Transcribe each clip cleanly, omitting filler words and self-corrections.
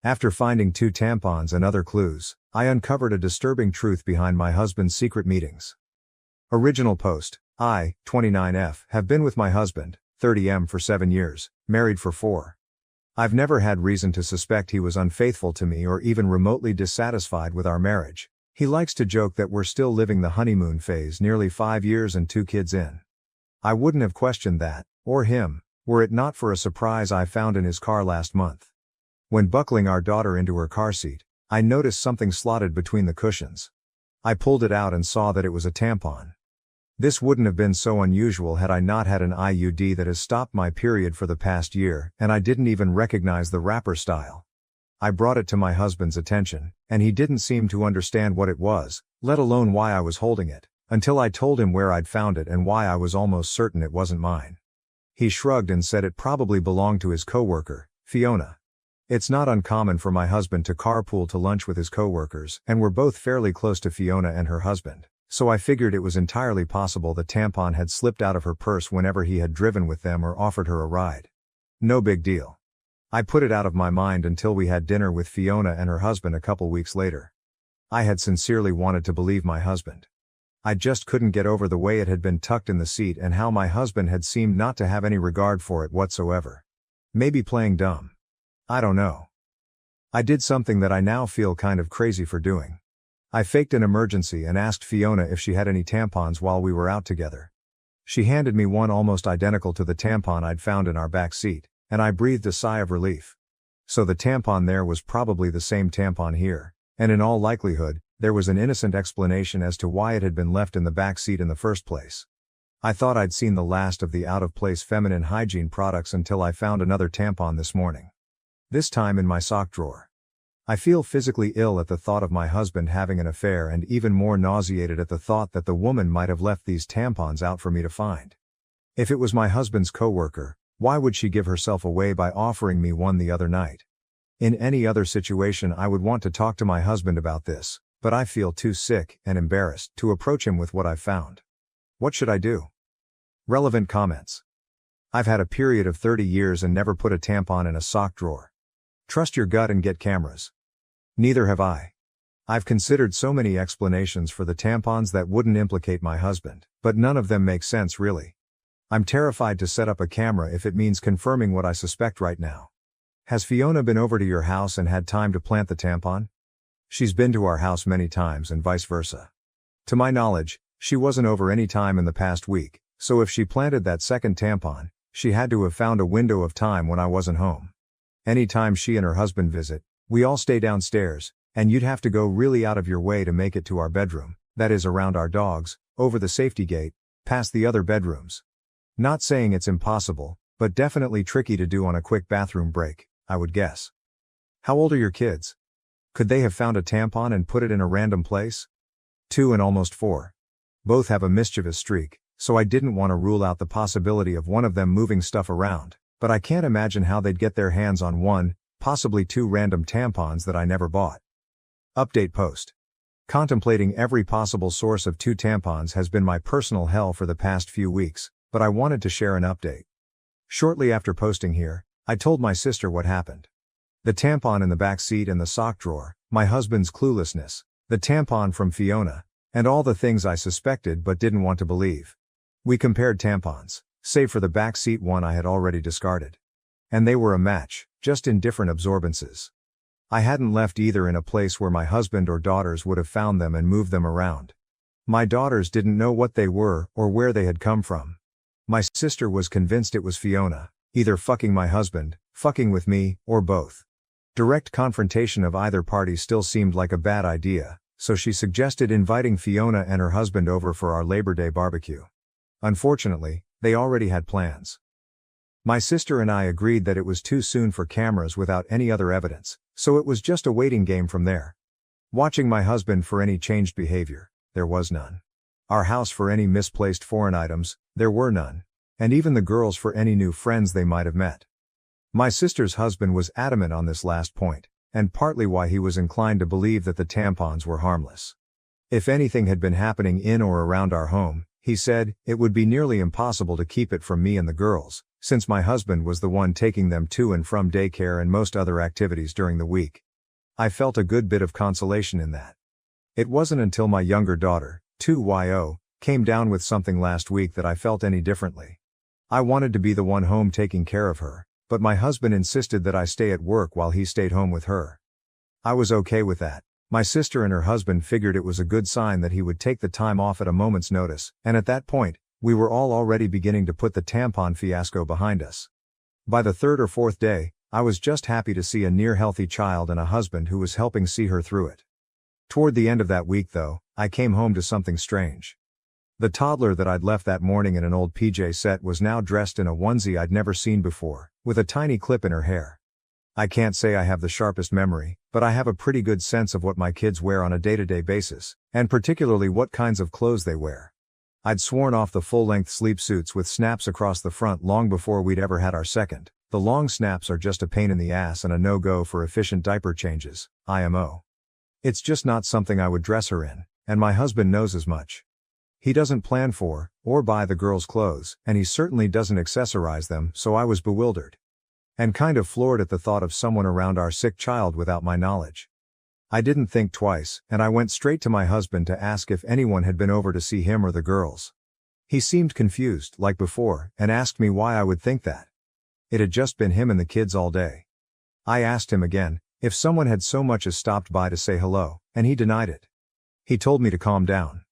After finding 2 tampons and other clues, I uncovered a disturbing truth behind my husband's secret meetings. Original post: I, 29F, have been with my husband, 30M, for 7 years, married for 4. I've never had reason to suspect he was unfaithful to me or even remotely dissatisfied with our marriage. He likes to joke that we're still living the honeymoon phase nearly 5 years and 2 kids in. I wouldn't have questioned that, or him, were it not for a surprise I found in his car last month. When buckling our daughter into her car seat, I noticed something slotted between the cushions. I pulled it out and saw that it was a tampon. This wouldn't have been so unusual had I not had an IUD that has stopped my period for the past year, and I didn't even recognize the wrapper style. I brought it to my husband's attention, and he didn't seem to understand what it was, let alone why I was holding it, until I told him where I'd found it and why I was almost certain it wasn't mine. He shrugged and said it probably belonged to his coworker, Fiona. It's not uncommon for my husband to carpool to lunch with his coworkers, and we're both fairly close to Fiona and her husband, so I figured it was entirely possible the tampon had slipped out of her purse whenever he had driven with them or offered her a ride. No big deal. I put it out of my mind until we had dinner with Fiona and her husband a couple weeks later. I had sincerely wanted to believe my husband. I just couldn't get over the way it had been tucked in the seat and how my husband had seemed not to have any regard for it whatsoever. Maybe playing dumb. I don't know. I did something that I now feel kind of crazy for doing. I faked an emergency and asked Fiona if she had any tampons while we were out together. She handed me one almost identical to the tampon I'd found in our back seat, and I breathed a sigh of relief. So the tampon there was probably the same tampon here, and in all likelihood, there was an innocent explanation as to why it had been left in the back seat in the first place. I thought I'd seen the last of the out-of-place feminine hygiene products until I found another tampon this morning. This time in my sock drawer. I feel physically ill at the thought of my husband having an affair and even more nauseated at the thought that the woman might have left these tampons out for me to find. If it was my husband's coworker, why would she give herself away by offering me one the other night? In any other situation I would want to talk to my husband about this, but I feel too sick and embarrassed to approach him with what I've found. What should I do? Relevant comments. I've had a period of 30 years and never put a tampon in a sock drawer. Trust your gut and get cameras. Neither have I. I've considered so many explanations for the tampons that wouldn't implicate my husband, but none of them make sense really. I'm terrified to set up a camera if it means confirming what I suspect right now. Has Fiona been over to your house and had time to plant the tampon? She's been to our house many times and vice versa. To my knowledge, she wasn't over any time in the past week, so if she planted that second tampon, she had to have found a window of time when I wasn't home. Anytime she and her husband visit, we all stay downstairs, and you'd have to go really out of your way to make it to our bedroom, that is around our dogs, over the safety gate, past the other bedrooms. Not saying it's impossible, but definitely tricky to do on a quick bathroom break, I would guess. How old are your kids? Could they have found a tampon and put it in a random place? 2 and almost 4. Both have a mischievous streak, so I didn't want to rule out the possibility of one of them moving stuff around, but I can't imagine how they'd get their hands on 1, possibly 2 random tampons that I never bought. Update post. Contemplating every possible source of 2 tampons has been my personal hell for the past few weeks, but I wanted to share an update. Shortly after posting here, I told my sister what happened. The tampon in the back seat and the sock drawer, my husband's cluelessness, the tampon from Fiona, and all the things I suspected but didn't want to believe. We compared tampons, save for the back seat one I had already discarded. And they were a match, just in different absorbences. I hadn't left either in a place where my husband or daughters would have found them and moved them around. My daughters didn't know what they were or where they had come from. My sister was convinced it was Fiona, either fucking my husband, fucking with me, or both. Direct confrontation of either party still seemed like a bad idea, so she suggested inviting Fiona and her husband over for our Labor Day barbecue. Unfortunately, they already had plans. My sister and I agreed that it was too soon for cameras without any other evidence, so it was just a waiting game from there. Watching my husband for any changed behavior, there was none. Our house for any misplaced foreign items, there were none. And even the girls for any new friends they might have met. My sister's husband was adamant on this last point, and partly why he was inclined to believe that the tampons were harmless. If anything had been happening in or around our home, he said, it would be nearly impossible to keep it from me and the girls, since my husband was the one taking them to and from daycare and most other activities during the week. I felt a good bit of consolation in that. It wasn't until my younger daughter, 2yo, came down with something last week that I felt any differently. I wanted to be the one home taking care of her, but my husband insisted that I stay at work while he stayed home with her. I was okay with that. My sister and her husband figured it was a good sign that he would take the time off at a moment's notice, and at that point, we were all already beginning to put the tampon fiasco behind us. By the third or fourth day, I was just happy to see a near-healthy child and a husband who was helping see her through it. Toward the end of that week though, I came home to something strange. The toddler that I'd left that morning in an old PJ set was now dressed in a onesie I'd never seen before, with a tiny clip in her hair. I can't say I have the sharpest memory, but I have a pretty good sense of what my kids wear on a day-to-day basis, and particularly what kinds of clothes they wear. I'd sworn off the full-length sleep suits with snaps across the front long before we'd ever had our second. The long snaps are just a pain in the ass and a no-go for efficient diaper changes, IMO. It's just not something I would dress her in, and my husband knows as much. He doesn't plan for, or buy the girls' clothes, and he certainly doesn't accessorize them, so I was bewildered. And kind of floored at the thought of someone around our sick child without my knowledge. I didn't think twice, and I went straight to my husband to ask if anyone had been over to see him or the girls. He seemed confused, like before, and asked me why I would think that. It had just been him and the kids all day. I asked him again, if someone had so much as stopped by to say hello, and he denied it. He told me to calm down.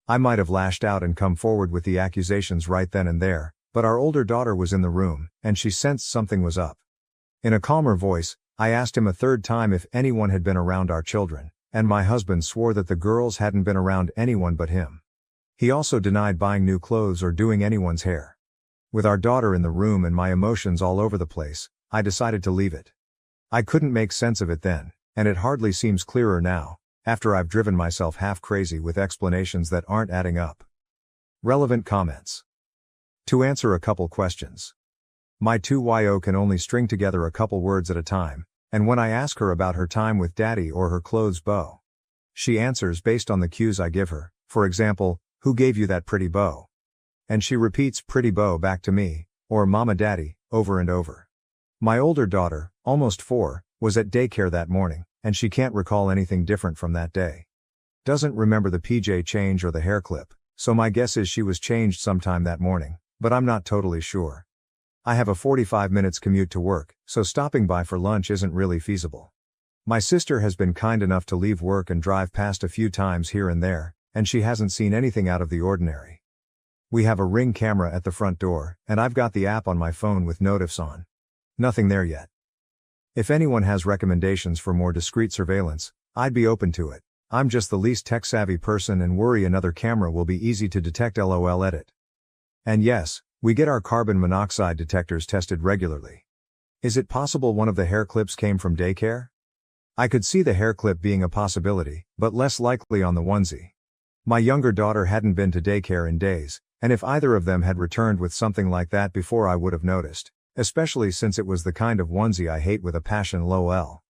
I might have lashed out and come forward with the accusations right then and there, but our older daughter was in the room, and she sensed something was up. In a calmer voice, I asked him a third time if anyone had been around our children, and my husband swore that the girls hadn't been around anyone but him. He also denied buying new clothes or doing anyone's hair. With our daughter in the room and my emotions all over the place, I decided to leave it. I couldn't make sense of it then, and it hardly seems clearer now, after I've driven myself half crazy with explanations that aren't adding up. Relevant comments. To answer a couple questions. My 2yo can only string together a couple words at a time, and when I ask her about her time with daddy or her clothes bow, she answers based on the cues I give her, for example, who gave you that pretty bow? And she repeats pretty bow back to me, or mama daddy, over and over. My older daughter, almost 4, was at daycare that morning, and she can't recall anything different from that day. Doesn't remember the PJ change or the hair clip, so my guess is she was changed sometime that morning, but I'm not totally sure. I have a 45 minutes commute to work, so stopping by for lunch isn't really feasible. My sister has been kind enough to leave work and drive past a few times here and there, and she hasn't seen anything out of the ordinary. We have a Ring camera at the front door, and I've got the app on my phone with notifs on. Nothing there yet. If anyone has recommendations for more discreet surveillance, I'd be open to it. I'm just the least tech-savvy person and worry another camera will be easy to detect. LOL edit. And yes, we get our carbon monoxide detectors tested regularly. Is it possible one of the hair clips came from daycare? I could see the hair clip being a possibility, but less likely on the onesie. My younger daughter hadn't been to daycare in days, and if either of them had returned with something like that before I would have noticed, especially since it was the kind of onesie I hate with a passion. LOL.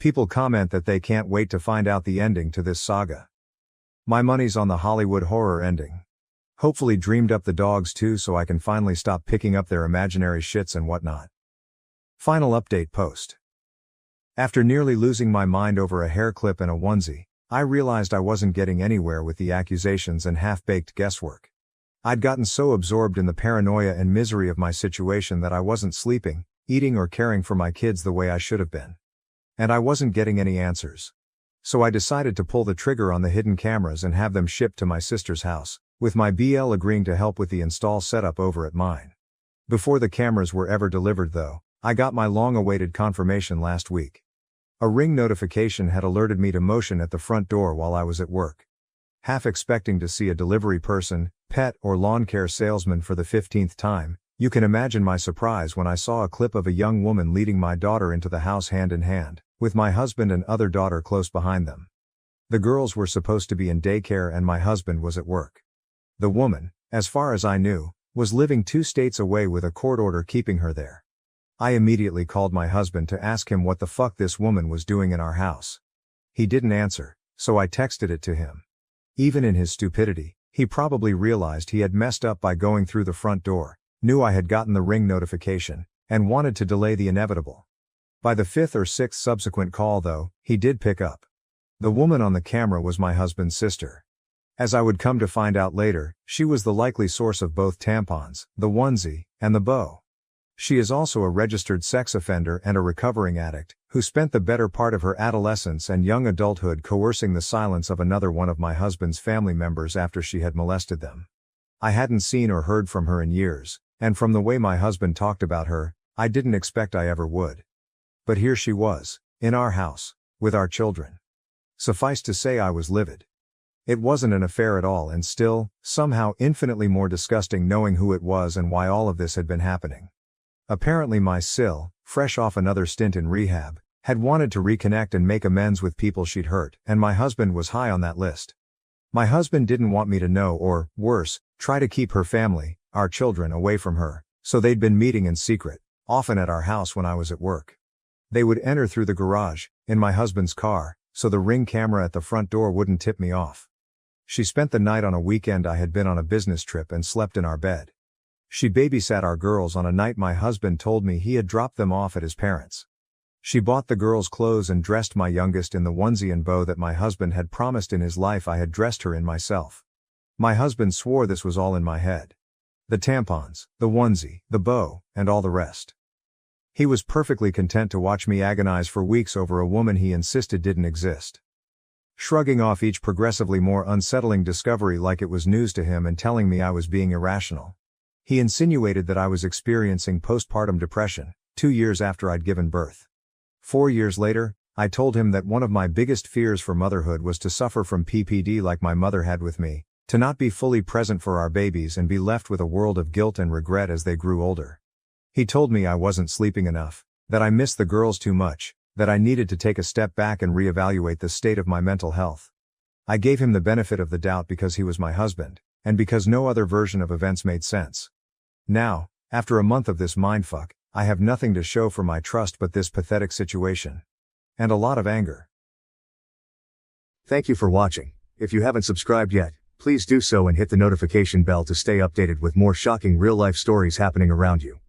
People comment that they can't wait to find out the ending to this saga. My money's on the Hollywood horror ending. Hopefully dreamed up the dogs too so I can finally stop picking up their imaginary shits and whatnot. Final update post. After nearly losing my mind over a hair clip and a onesie, I realized I wasn't getting anywhere with the accusations and half-baked guesswork. I'd gotten so absorbed in the paranoia and misery of my situation that I wasn't sleeping, eating or caring for my kids the way I should have been. And I wasn't getting any answers. So I decided to pull the trigger on the hidden cameras and have them shipped to my sister's house, with my BL agreeing to help with the install setup over at mine. Before the cameras were ever delivered though, I got my long-awaited confirmation last week. A Ring notification had alerted me to motion at the front door while I was at work. Half expecting to see a delivery person, pet or lawn care salesman for the 15th time, you can imagine my surprise when I saw a clip of a young woman leading my daughter into the house hand in hand, with my husband and other daughter close behind them. The girls were supposed to be in daycare and my husband was at work. The woman, as far as I knew, was living 2 states away with a court order keeping her there. I immediately called my husband to ask him what the fuck this woman was doing in our house. He didn't answer, so I texted it to him. Even in his stupidity, he probably realized he had messed up by going through the front door, knew I had gotten the Ring notification, and wanted to delay the inevitable. By the fifth or sixth subsequent call though, he did pick up. The woman on the camera was my husband's sister. As I would come to find out later, she was the likely source of both tampons, the onesie, and the bow. She is also a registered sex offender and a recovering addict, who spent the better part of her adolescence and young adulthood coercing the silence of another one of my husband's family members after she had molested them. I hadn't seen or heard from her in years, and from the way my husband talked about her, I didn't expect I ever would. But here she was, in our house, with our children. Suffice to say I was livid. It wasn't an affair at all and still, somehow infinitely more disgusting knowing who it was and why all of this had been happening. Apparently my Sil, fresh off another stint in rehab, had wanted to reconnect and make amends with people she'd hurt, and my husband was high on that list. My husband didn't want me to know or, worse, try to keep her family, our children, away from her, so they'd been meeting in secret, often at our house when I was at work. They would enter through the garage, in my husband's car, so the Ring camera at the front door wouldn't tip me off. She spent the night on a weekend I had been on a business trip and slept in our bed. She babysat our girls on a night my husband told me he had dropped them off at his parents'. She bought the girls clothes and dressed my youngest in the onesie and bow that my husband had promised in his life I had dressed her in myself. My husband swore this was all in my head. The tampons, the onesie, the bow, and all the rest. He was perfectly content to watch me agonize for weeks over a woman he insisted didn't exist. Shrugging off each progressively more unsettling discovery like it was news to him and telling me I was being irrational. He insinuated that I was experiencing postpartum depression, 2 years after I'd given birth. 4 years later, I told him that one of my biggest fears for motherhood was to suffer from PPD like my mother had with me, to not be fully present for our babies and be left with a world of guilt and regret as they grew older. He told me I wasn't sleeping enough, that I missed the girls too much, that I needed to take a step back and reevaluate the state of my mental health. I gave him the benefit of the doubt because he was my husband, and because no other version of events made sense. Now, after a month of this mindfuck, I have nothing to show for my trust but this pathetic situation. And a lot of anger. Thank you for watching. If you haven't subscribed yet, please do so and hit the notification bell to stay updated with more shocking real-life stories happening around you.